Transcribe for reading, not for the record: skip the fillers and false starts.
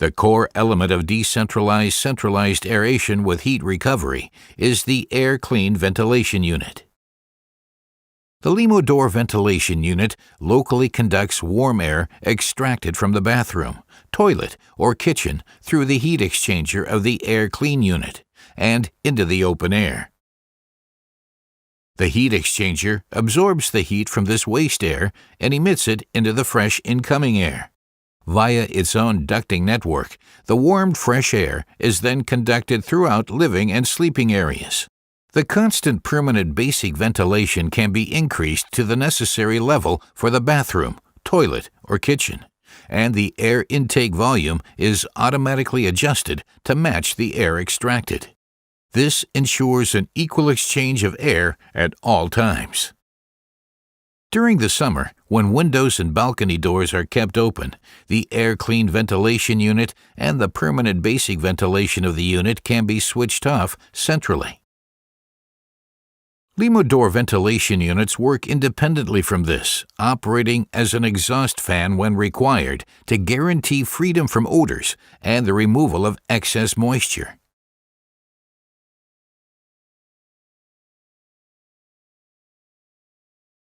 The core element of decentralized centralized aeration with heat recovery is the AirClean ventilation unit. The Limodor ventilation unit locally conducts warm air extracted from the bathroom, toilet, or kitchen through the heat exchanger of the AirClean unit and into the open air. The heat exchanger absorbs the heat from this waste air and emits it into the fresh incoming air. Via its own ducting network, the warmed fresh air is then conducted throughout living and sleeping areas. The constant permanent basic ventilation can be increased to the necessary level for the bathroom, toilet, or kitchen, and the air intake volume is automatically adjusted to match the air extracted. This ensures an equal exchange of air at all times. During the summer, when windows and balcony doors are kept open, the AirClean ventilation unit and the permanent basic ventilation of the unit can be switched off centrally. Limodor ventilation units work independently from this, operating as an exhaust fan when required to guarantee freedom from odors and the removal of excess moisture.